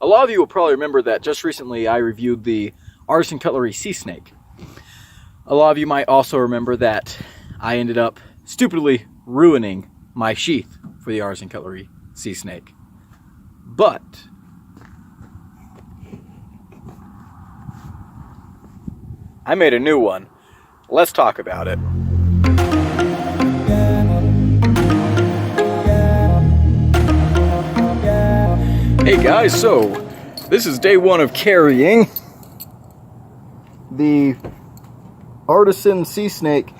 A lot of you will probably remember that just recently I reviewed the Artisan Cutlery Sea Snake. A lot of you might also remember that I ended up stupidly ruining my sheath for the Artisan Cutlery Sea Snake. But I made a new one. Let's talk about it. Hey guys, so this is day one of carrying the Artisan Sea Snake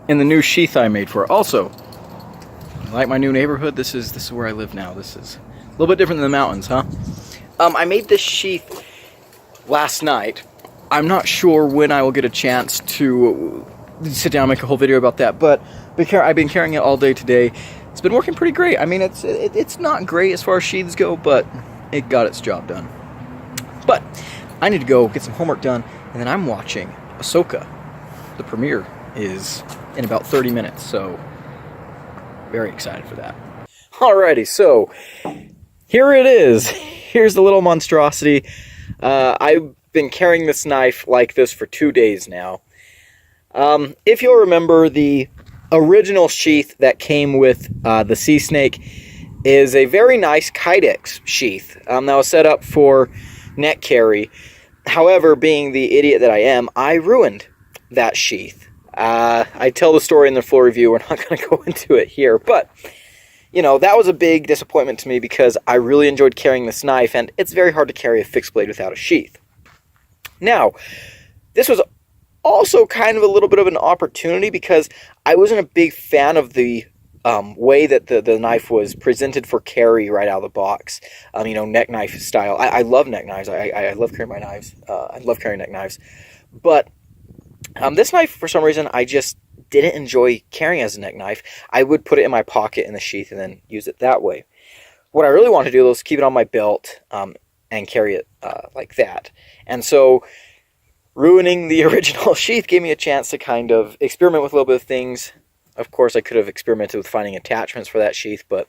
in the new sheath I made for it. Also, like my new neighborhood, this is where I live now. This is a little bit different than the mountains, huh? I made this sheath last night. I'm not sure when I will get a chance to sit down and make a whole video about that, but I've been carrying it all day today. It's been working pretty great. I mean, it's not great as far as sheaths go, but it got its job done. But I need to go get some homework done, and then I'm watching Ahsoka. The premiere is in about 30 minutes, so very excited for that. Alrighty, so here it is. Here's the little monstrosity. I've been carrying this knife like this for 2 days now. If you'll remember, the original sheath that came with the Sea Snake is a very nice Kydex sheath that was set up for net carry. However, being the idiot that I am, I ruined that sheath. I tell the story in the full review. We're not going to go into it here, but you know, that was a big disappointment to me because I really enjoyed carrying this knife, and it's very hard to carry a fixed blade without a sheath. Now, this was also kind of a little bit of an opportunity because I wasn't a big fan of the way that the knife was presented for carry right out of the box. You know, neck knife style. I love neck knives. I love carrying my knives. I love carrying neck knives. But this knife, for some reason, I just didn't enjoy carrying as a neck knife. I would put it in my pocket in the sheath and then use it that way. What I really wanted to do was keep it on my belt and carry it like that. And so ruining the original sheath gave me a chance to kind of experiment with a little bit of things. Of course, I could have experimented with finding attachments for that sheath, but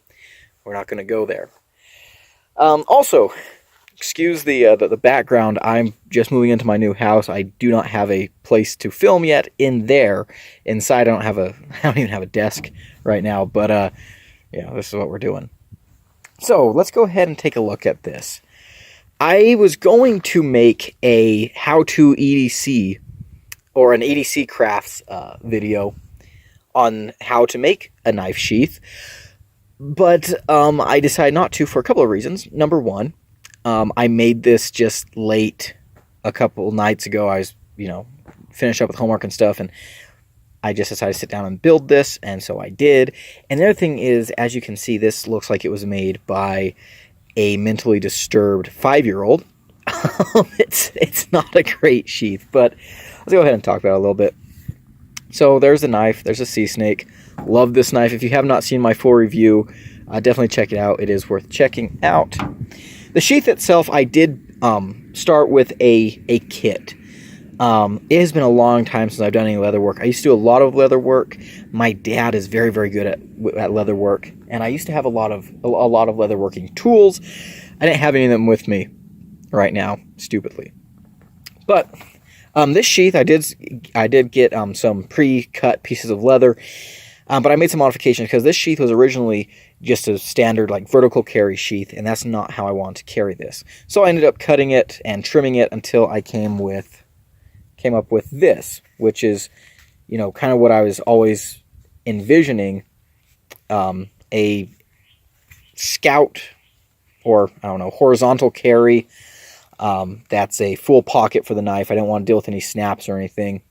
we're not going to go there. Also, excuse the background. I'm just moving into my new house. I do not have a place to film yet in there. Inside, I don't even have a desk right now, but yeah, this is what we're doing. So let's go ahead and take a look at this. I was going to make a how-to EDC or an EDC crafts video on how to make a knife sheath, but I decided not to for a couple of reasons. Number one, I made this just late a couple nights ago. I was, finished up with homework and stuff, and I just decided to sit down and build this, and so I did. And the other thing is, as you can see, this looks like it was made by a mentally disturbed 5-year-old. It's not a great sheath, but let's go ahead and talk about it a little bit. So there's the knife. There's a sea snake. Love this knife. If you have not seen my full review, definitely check it out. It is worth checking out. The sheath itself, I did start with a kit. It has been a long time since I've done any leather work. I used to do a lot of leather work. My dad is very, very good at leather work, and I used to have a lot of leather working tools. I didn't have any of them with me right now, stupidly. But this sheath, I did get some pre-cut pieces of leather, but I made some modifications because this sheath was originally just a standard like vertical carry sheath, and that's not how I wanted to carry this. So I ended up cutting it and trimming it until I came up with this, which is, kind of what I was always envisioning, a scout or, horizontal carry. That's a full pocket for the knife. I don't want to deal with any snaps or anything.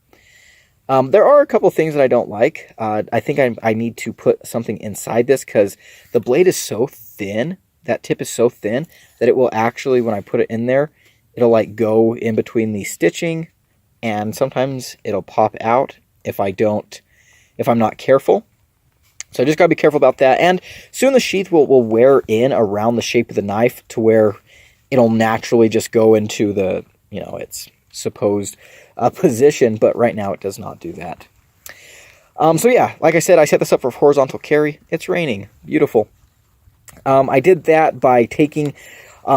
There are a couple things that I don't like. I think I need to put something inside this because the blade is so thin, that tip is so thin, that it will actually, when I put it in there, it'll like go in between the stitching, and sometimes it'll pop out if I'm not careful. So I just got to be careful about that. And soon the sheath will wear in around the shape of the knife to where it'll naturally just go into the, its supposed position, but right now it does not do that. So yeah, like I said, I set this up for horizontal carry. It's raining. Beautiful. I did that by taking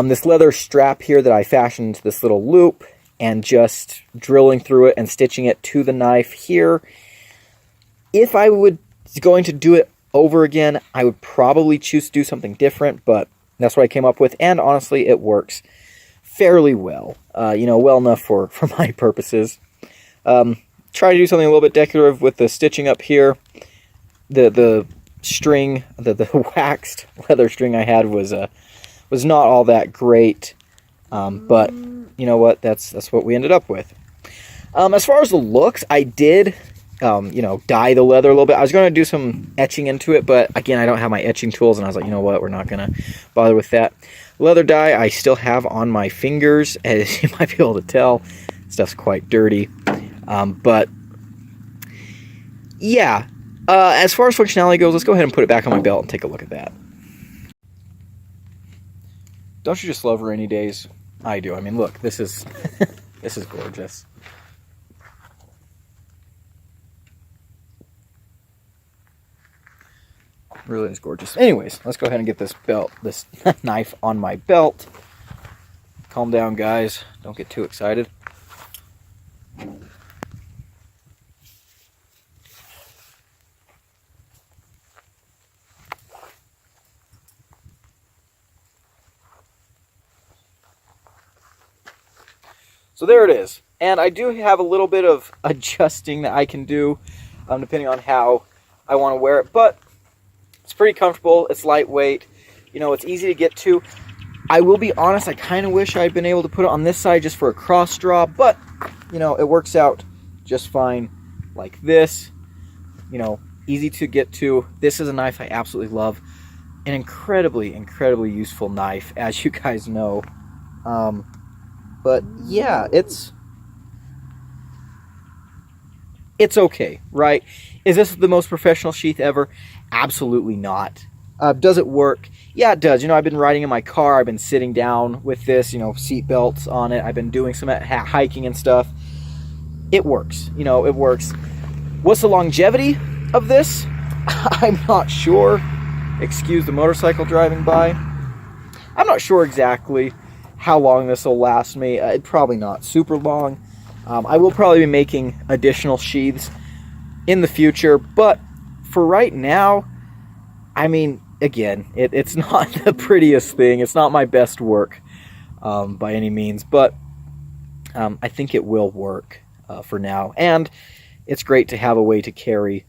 this leather strap here that I fashioned into this little loop, and just drilling through it and stitching it to the knife here. If I was going to do it over again, I would probably choose to do something different, but that's what I came up with, and honestly, it works fairly well. You know, well enough for my purposes. Try to do something a little bit decorative with the stitching up here. The string, the waxed leather string I had was not all that great, but you know what? That's what we ended up with. As far as the looks, I did, you know, dye the leather a little bit. I was going to do some etching into it, but again, I don't have my etching tools, and I was like, you know what? We're not going to bother with that. Leather dye I still have on my fingers, as you might be able to tell. Stuff's quite dirty, but yeah. As far as functionality goes, let's go ahead and put it back on my belt and take a look at that. Don't you just love rainy days? I do. I mean, look, this is this is gorgeous. Really is gorgeous. Anyways, let's go ahead and get this knife on my belt. Calm down, guys. Don't get too excited. So there it is. And I do have a little bit of adjusting that I can do, depending on how I want to wear it. But it's pretty comfortable. It's lightweight. You know, it's easy to get to. I will be honest, I kind of wish I'd been able to put it on this side just for a cross draw. But, you know, it works out just fine like this. You know, easy to get to. This is a knife I absolutely love. An incredibly, incredibly useful knife, as you guys know. But yeah, it's okay, right? Is this the most professional sheath ever? Absolutely not. Does it work? Yeah, it does. You know, I've been riding in my car. I've been sitting down with this, you know, seat belts on it. I've been doing some hiking and stuff. It works. You know, it works. What's the longevity of this? I'm not sure. Excuse the motorcycle driving by. I'm not sure exactly how long this will last me. Probably not super long. I will probably be making additional sheaths in the future, but for right now, I mean, again, it's not the prettiest thing. It's not my best work by any means, but I think it will work for now. And it's great to have a way to carry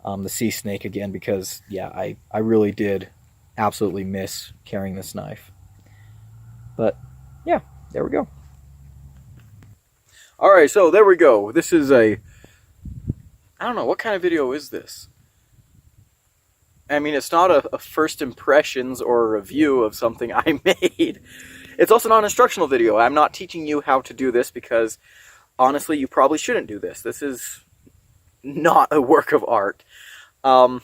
the Sea Snake again, because yeah, I really did absolutely miss carrying this knife. But yeah, there we go. Alright, so there we go. This is I don't know, what kind of video is this? I mean, it's not a first impressions or a review of something I made. It's also not an instructional video. I'm not teaching you how to do this because, honestly, you probably shouldn't do this. This is not a work of art. I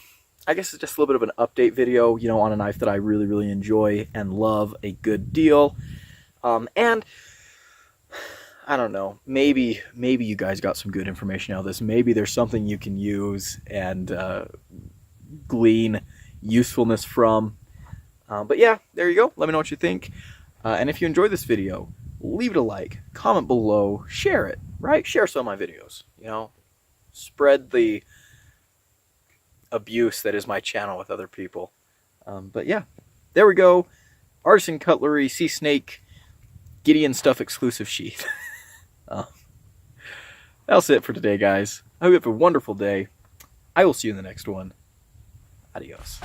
guess it's just a little bit of an update video, you know, on a knife that I really, really enjoy and love a good deal. And I don't know, maybe you guys got some good information out of this. Maybe there's something you can use and glean usefulness from. But yeah, there you go. Let me know what you think. And if you enjoyed this video, leave it a like, comment below, share it, right? Share some of my videos, you know, spread the abuse that is my channel with other people. But yeah, there we go. Artisan Cutlery, Sea Snake, Gideon Stuff exclusive sheath. That's it for today, guys. I hope you have a wonderful day. I will see you in the next one. Adios.